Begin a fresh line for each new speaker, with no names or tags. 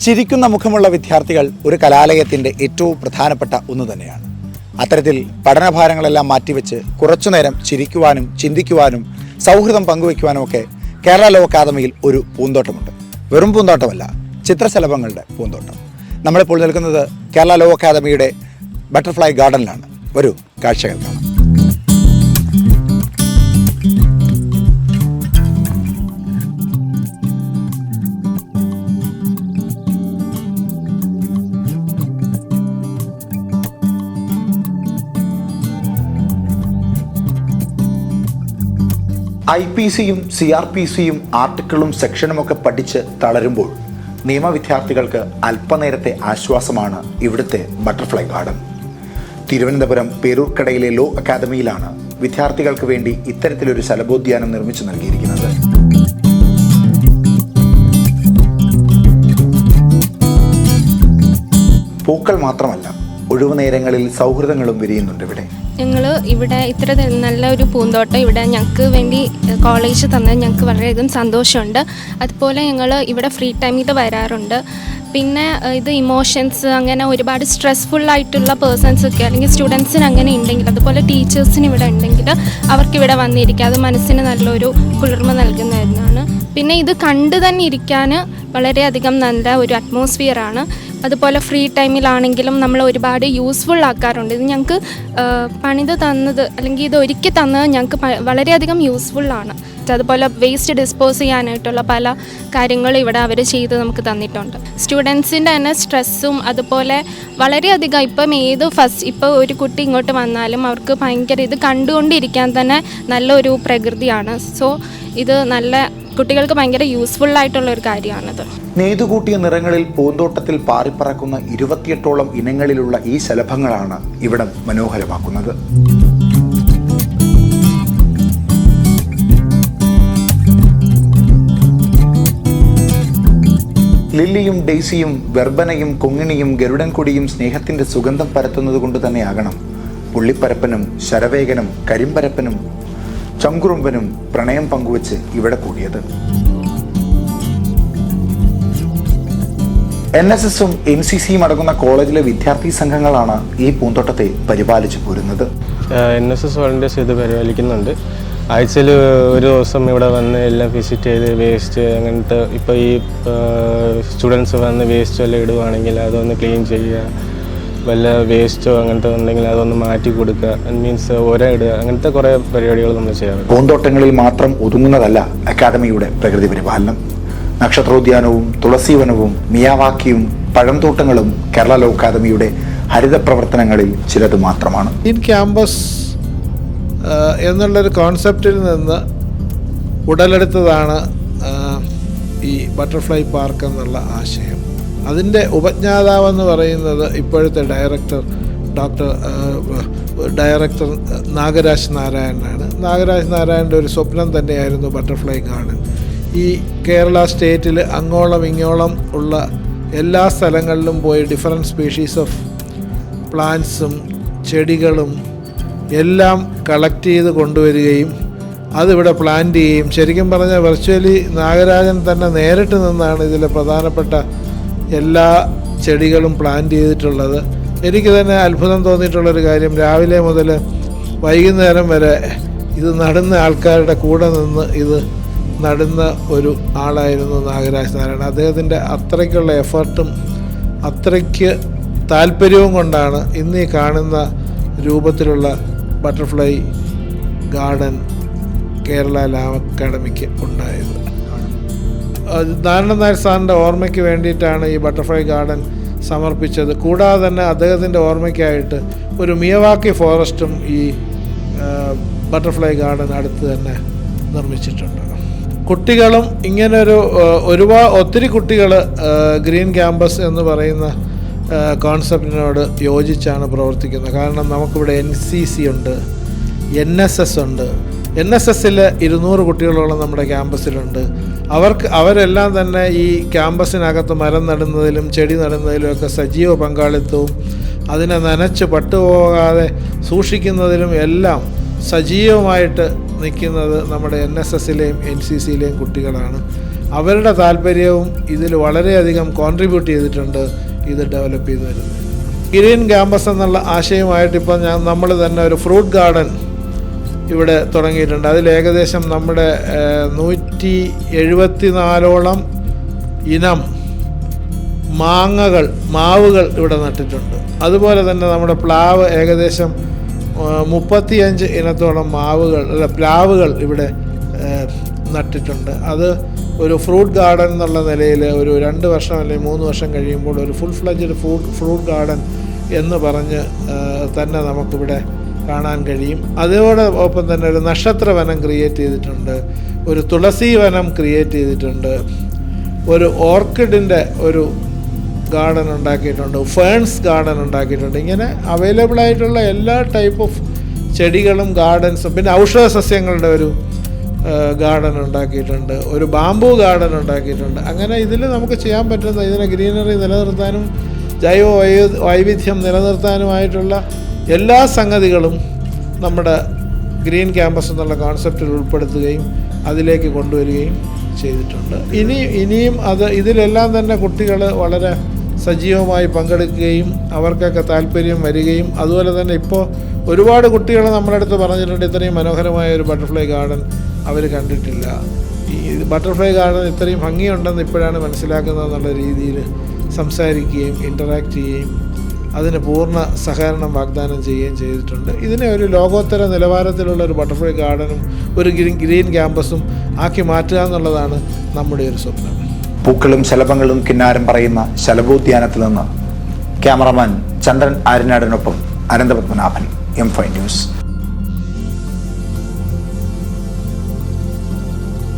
ചിരിക്കുന്ന മുഖമുള്ള വിദ്യാർത്ഥികൾ ഒരു കലാലയത്തിൻ്റെ ഏറ്റവും പ്രധാനപ്പെട്ട ഒന്ന് തന്നെയാണ്. അത്തരത്തിൽ പഠനഭാരങ്ങളെല്ലാം മാറ്റിവെച്ച് കുറച്ചുനേരം ചിരിക്കുവാനും ചിന്തിക്കുവാനും സൗഹൃദം പങ്കുവയ്ക്കുവാനും ഒക്കെ കേരള ലോ അക്കാദമിയിൽ ഒരു പൂന്തോട്ടമുണ്ട്. വെറും പൂന്തോട്ടമല്ല, ചിത്രശലഭങ്ങളുടെ പൂന്തോട്ടം. നമ്മളിപ്പോൾ നിൽക്കുന്നത് കേരള ലോ അക്കാദമിയുടെ ബട്ടർഫ്ലൈ ഗാർഡനിലാണ്. വരൂ, കാഴ്ചകൾ കാണാം. IPCയും CRPCയും ആർട്ടിക്കിളും സെക്ഷനുമൊക്കെ പഠിച്ച് തളരുമ്പോൾ നിയമവിദ്യാർത്ഥികൾക്ക് അല്പനേരത്തെ ആശ്വാസമാണ് ഇവിടുത്തെ ബട്ടർഫ്ലൈ ഗാർഡൻ. തിരുവനന്തപുരം പേരൂർക്കടയിലെ ലോ അക്കാദമിയിലാണ് വിദ്യാർത്ഥികൾക്ക് വേണ്ടി ഇത്തരത്തിലൊരു ശലഭോദ്യാനം നിർമ്മിച്ചു നൽകിയിരിക്കുന്നത്. പൂക്കൾ മാത്രമല്ല, ഒഴിവുനേരങ്ങളിൽ സൗഹൃദങ്ങളും വിരിയുന്നുണ്ട് ഇവിടെ.
ഞങ്ങൾ ഇവിടെ ഇത്ര നല്ലൊരു പൂന്തോട്ടം ഇവിടെ ഞങ്ങൾക്ക് വേണ്ടി കോളേജ് തന്നത് ഞങ്ങൾക്ക് വളരെയധികം സന്തോഷമുണ്ട്. അതുപോലെ ഞങ്ങൾ ഇവിടെ ഫ്രീ ടൈമിൽ വരാറുണ്ട്. പിന്നെ ഇത് ഇമോഷൻസ് അങ്ങനെ ഒരുപാട് സ്ട്രെസ്ഫുള്ളായിട്ടുള്ള പേഴ്സൺസൊക്കെ അല്ലെങ്കിൽ സ്റ്റുഡൻസിന് അങ്ങനെ ഉണ്ടെങ്കിൽ, അതുപോലെ ടീച്ചേഴ്സിന് ഇവിടെ ഉണ്ടെങ്കിൽ അവർക്കിവിടെ വന്നിരിക്കുക, അത് മനസ്സിന് നല്ലൊരു കുളിർമ നൽകുന്നതാണ്. പിന്നെ ഇത് കണ്ടു തന്നെ ഇരിക്കാൻ വളരെയധികം നല്ല ഒരു അറ്റ്മോസ്ഫിയറാണ്. അതുപോലെ ഫ്രീ ടൈമിലാണെങ്കിലും നമ്മൾ ഒരുപാട് യൂസ്ഫുൾ ആക്കാറുണ്ട്. ഇത് ഞങ്ങൾക്ക് പണിത് തന്നത് അല്ലെങ്കിൽ ഇത് ഒരുക്കി തന്നത് ഞങ്ങൾക്ക് വളരെയധികം യൂസ്ഫുള്ളാണ്. അതുപോലെ വേസ്റ്റ് ഡിസ്പോസ് ചെയ്യാനായിട്ടുള്ള പല കാര്യങ്ങളും ഇവിടെ അവർ ചെയ്ത് നമുക്ക് തന്നിട്ടുണ്ട്. സ്റ്റുഡൻസിൻ്റെ തന്നെ സ്ട്രെസ്സും അതുപോലെ വളരെയധികം ഇപ്പോൾ ഒരു കുട്ടി ഇങ്ങോട്ട് വന്നാലും അവർക്ക് ഭയങ്കര ഇത് കണ്ടുകൊണ്ടിരിക്കാൻ തന്നെ നല്ലൊരു പ്രകൃതിയാണ്. സോ ഇത് കുട്ടികൾക്ക് ഭയങ്കര യൂസ്ഫുള്ളായിട്ടുള്ള ഒരു കാര്യമാണിത്.
നെയ്തുകൂട്ടിയ നിറങ്ങളിൽ പൂന്തോട്ടത്തിൽ പാറിപ്പറക്കുന്ന 28ഓളം ഇനങ്ങളിലുള്ള ഈ ശലഭങ്ങളാണ് ഇവിടം മനോഹരമാക്കുന്നത്. ലില്ലിയും ഡെയ്സിയും വെർബനയും കൊങ്ങിണിയും ഗരുഡൻകൊടിയും സ്നേഹത്തിന്റെ സുഗന്ധം പരത്തുന്നത് കൊണ്ട് തന്നെയാകണം പുള്ളിപ്പരപ്പനും ശരവേഗനും കരിമ്പരപ്പനും ചങ്കുറുമ്പനും പ്രണയം പങ്കുവച്ച് ഇവിടെ കൂടിയത്. NSSും NCCയും അടങ്ങുന്ന കോളേജിലെ വിദ്യാർത്ഥി സംഘങ്ങളാണ് ഈ പൂന്തോട്ടത്തെ പരിപാലിച്ചു പോരുന്നത്.
NSS വോളണ്ടിയേഴ്സ് ഇത് പരിപാലിക്കുന്നുണ്ട്. ആഴ്ചയിൽ ഒരു ദിവസം ഇവിടെ വന്ന് എല്ലാം വിസിറ്റ് ചെയ്ത് വേസ്റ്റ് അങ്ങനത്തെ ഇപ്പോൾ ഈ സ്റ്റുഡൻസ് വന്ന് വേസ്റ്റ് എല്ലാം ഇടുവാണെങ്കിൽ അതൊന്ന് ക്ലീൻ ചെയ്യുക, വല്ല വേസ്റ്റോ അങ്ങനത്തെ ഉണ്ടെങ്കിൽ അതൊന്ന് മാറ്റി കൊടുക്കുക, മീൻസ് ഒര ഇടുക, അങ്ങനത്തെ കുറേ പരിപാടികൾ നമ്മൾ ചെയ്യാറുണ്ട്.
പൂന്തോട്ടങ്ങളിൽ മാത്രം ഒതുങ്ങുന്നതല്ല അക്കാദമിയുടെ പ്രകൃതി പരിപാലനം. നക്ഷത്രോദ്യാനവും തുളസീവനവും മിയാവാക്കിയും പഴംതോട്ടങ്ങളും കേരള ലോ അക്കാദമിയുടെ ഹരിത പ്രവർത്തനങ്ങളിൽ ചിലത് മാത്രമാണ്.
ഇൻ ക്യാമ്പസ് എന്നുള്ളൊരു കോൺസെപ്റ്റിൽ നിന്ന് ഉടലെടുത്തതാണ് ഈ ബട്ടർഫ്ലൈ പാർക്ക് എന്നുള്ള ആശയം. അതിൻ്റെ ഉപജ്ഞാതാവെന്ന് പറയുന്നത് ഇപ്പോഴത്തെ ഡയറക്ടർ നാഗരാജ് നാരായണനാണ്. നാഗരാജ് നാരായണൻ്റെ ഒരു സ്വപ്നം തന്നെയായിരുന്നു ബട്ടർഫ്ലൈ ഗാർഡൻ. ഈ കേരള സ്റ്റേറ്റിൽ അങ്ങോളം ഇങ്ങോളം ഉള്ള എല്ലാ സ്ഥലങ്ങളിലും പോയി ഡിഫറെൻറ്റ് സ്പീഷീസ് ഓഫ് പ്ലാന്റ്സും ചെടികളും എല്ലാം കളക്ട് ചെയ്ത് കൊണ്ടുവരികയും അതിവിടെ പ്ലാന്റ് ചെയ്യുകയും, ശരിക്കും പറഞ്ഞാൽ വെർച്വലി നാഗരാജൻ തന്നെ നേരിട്ട് നിന്നാണ് ഇതിലെ പ്രധാനപ്പെട്ട എല്ലാ ചെടികളും പ്ലാന്റ് ചെയ്തിട്ടുള്ളത്. എനിക്ക് തന്നെ അത്ഭുതം തോന്നിയിട്ടുള്ളൊരു കാര്യം, രാവിലെ മുതൽ വൈകുന്നേരം വരെ ഇത് നടുന്ന ആൾക്കാരുടെ കൂടെ നിന്ന് ഇത് നടുന്ന ഒരു ആളായിരുന്നു നാഗരാജ് നാരായണൻ. അദ്ദേഹത്തിൻ്റെ അത്രയ്ക്കുള്ള എഫർട്ടും അത്രയ്ക്ക് താല്പര്യവും കൊണ്ടാണ് ഇന്ന് ഈ കാണുന്ന രൂപത്തിലുള്ള ബട്ടർഫ്ലൈ ഗാർഡൻ കേരള ലോ അക്കാദമിക്ക് ഉണ്ടായത്. നാരായണൻ നായർ സാറിൻ്റെ ഓർമ്മയ്ക്ക് വേണ്ടിയിട്ടാണ് ഈ ബട്ടർഫ്ലൈ ഗാർഡൻ സമർപ്പിച്ചത്. കൂടാതെ തന്നെ അദ്ദേഹത്തിൻ്റെ ഓർമ്മയ്ക്കായിട്ട് ഒരു മിയവാക്കി ഫോറസ്റ്റും ഈ ബട്ടർഫ്ലൈ ഗാർഡൻ അടുത്ത് തന്നെ നിർമ്മിച്ചിട്ടുണ്ട്. കുട്ടികളും ഇങ്ങനൊരു ഒത്തിരി കുട്ടികൾ ഗ്രീൻ ക്യാമ്പസ് എന്ന് പറയുന്ന കോൺസെപ്റ്റിനോട് യോജിച്ചാണ് പ്രവർത്തിക്കുന്നത്. കാരണം നമുക്കിവിടെ NCC ഉണ്ട്, NSS ഉണ്ട്. NSSൽ 200 കുട്ടികളോളം നമ്മുടെ ക്യാമ്പസിലുണ്ട്. അവരെല്ലാം തന്നെ ഈ ക്യാമ്പസിനകത്ത് മരം നടുന്നതിലും ചെടി നടുന്നതിലും ഒക്കെ സജീവ പങ്കാളിത്തവും അതിനെ നനച്ച് പട്ടുപോകാതെ സൂക്ഷിക്കുന്നതിലും എല്ലാം സജീവമായിട്ട് നിൽക്കുന്നത് നമ്മുടെ NSSലെയും NCCലെയും കുട്ടികളാണ്. അവരുടെ താല്പര്യവും ഇതിൽ വളരെയധികം കോൺട്രിബ്യൂട്ട് ചെയ്തിട്ടുണ്ട് ഇത് ഡെവലപ്പ് ചെയ്ത് വരുന്നത്. ഗ്രീൻ ക്യാമ്പസ് എന്നുള്ള ആശയമായിട്ട് ഇപ്പോൾ നമ്മൾ തന്നെ ഒരു ഫ്രൂട്ട് ഗാർഡൻ ഇവിടെ തുടങ്ങിയിട്ടുണ്ട്. അതിൽ ഏകദേശം നമ്മുടെ 174ഓളം ഇനം മാവുകൾ ഇവിടെ നട്ടിട്ടുണ്ട്. അതുപോലെ തന്നെ നമ്മുടെ പ്ലാവ് ഏകദേശം 35 ഇനത്തോളം പ്ലാവുകൾ ഇവിടെ നട്ടിട്ടുണ്ട്. അത് ഒരു ഫ്രൂട്ട് ഗാർഡൻ എന്നുള്ള നിലയിൽ ഒരു 2 വർഷം അല്ലെങ്കിൽ 3 വർഷം കഴിയുമ്പോൾ ഒരു ഫുൾ ഫ്ലഡ്ജഡ് ഫ്രൂട്ട് ഗാർഡൻ എന്ന് പറഞ്ഞ് തന്നെ നമുക്കിവിടെ കാണാൻ കഴിയും. അതോടൊപ്പം തന്നെ ഒരു നക്ഷത്ര വനം ക്രിയേറ്റ് ചെയ്തിട്ടുണ്ട്, ഒരു തുളസി വനം ക്രിയേറ്റ് ചെയ്തിട്ടുണ്ട്, ഒരു ഓർക്കിഡിൻ്റെ ഒരു ഗാർഡൻ ഉണ്ടാക്കിയിട്ടുണ്ട്, ഫേൺസ് ഗാർഡൻ ഉണ്ടാക്കിയിട്ടുണ്ട്. ഇങ്ങനെ അവൈലബിൾ ആയിട്ടുള്ള എല്ലാ ടൈപ്പ് ഓഫ് ചെടികളും ഗാർഡൻസും, പിന്നെ ഔഷധ സസ്യങ്ങളുടെ ഒരു ഗാർഡൻ ഉണ്ടാക്കിയിട്ടുണ്ട്, ഒരു ബാംബു ഗാർഡൻ ഉണ്ടാക്കിയിട്ടുണ്ട്. അങ്ങനെ ഇതിൽ നമുക്ക് ചെയ്യാൻ പറ്റുന്ന ഇതിനെ ഗ്രീനറി നിലനിർത്താനും ജൈവ വൈവിധ്യം നിലനിർത്താനുമായിട്ടുള്ള എല്ലാ സംഗതികളും നമ്മുടെ ഗ്രീൻ ക്യാമ്പസ് എന്നുള്ള കോൺസെപ്റ്റിൽ ഉൾപ്പെടുത്തുകയും അതിലേക്ക് കൊണ്ടുവരികയും ചെയ്തിട്ടുണ്ട്. ഇനിയും ഇതിലെല്ലാം തന്നെ കുട്ടികൾ വളരെ സജീവമായി പങ്കെടുക്കുകയും അവർക്കൊക്കെ താല്പര്യം വരികയും, അതുപോലെ തന്നെ ഇപ്പോൾ ഒരുപാട് കുട്ടികൾ നമ്മുടെ അടുത്ത് പറഞ്ഞിട്ടുണ്ട് ഇത്രയും മനോഹരമായ ഒരു ബട്ടർഫ്ലൈ ഗാർഡൻ അവർ കണ്ടിട്ടില്ല, ഈ ബട്ടർഫ്ലൈ ഗാർഡൻ ഇത്രയും ഭംഗിയുണ്ടെന്ന് ഇപ്പോഴാണ് മനസ്സിലാക്കുന്നതെന്നുള്ള രീതിയിൽ സംസാരിക്കുകയും ഇൻ്ററാക്ട് ചെയ്യുകയും അതിന് പൂർണ്ണ സഹകരണം വാഗ്ദാനം ചെയ്യുകയും ചെയ്തിട്ടുണ്ട്. ഇതിനെ ഒരു ലോകോത്തര നിലവാരത്തിലുള്ള ഒരു ബട്ടർഫ്ലൈ ഗാർഡനും ഒരു ഗ്രീൻ ക്യാമ്പസും ആക്കി മാറ്റുക എന്നുള്ളതാണ് നമ്മുടെ ഒരു സ്വപ്നം.
പൂക്കളും ശലഭങ്ങളും കിന്നാരം പറയുന്ന ശലഭോദ്യാനത്തിൽ നിന്ന് ക്യാമറമാൻ ചന്ദ്രൻ ആര്യനാടിനൊപ്പം അനന്തപത്മനാഭൻ, M5 ന്യൂസ്.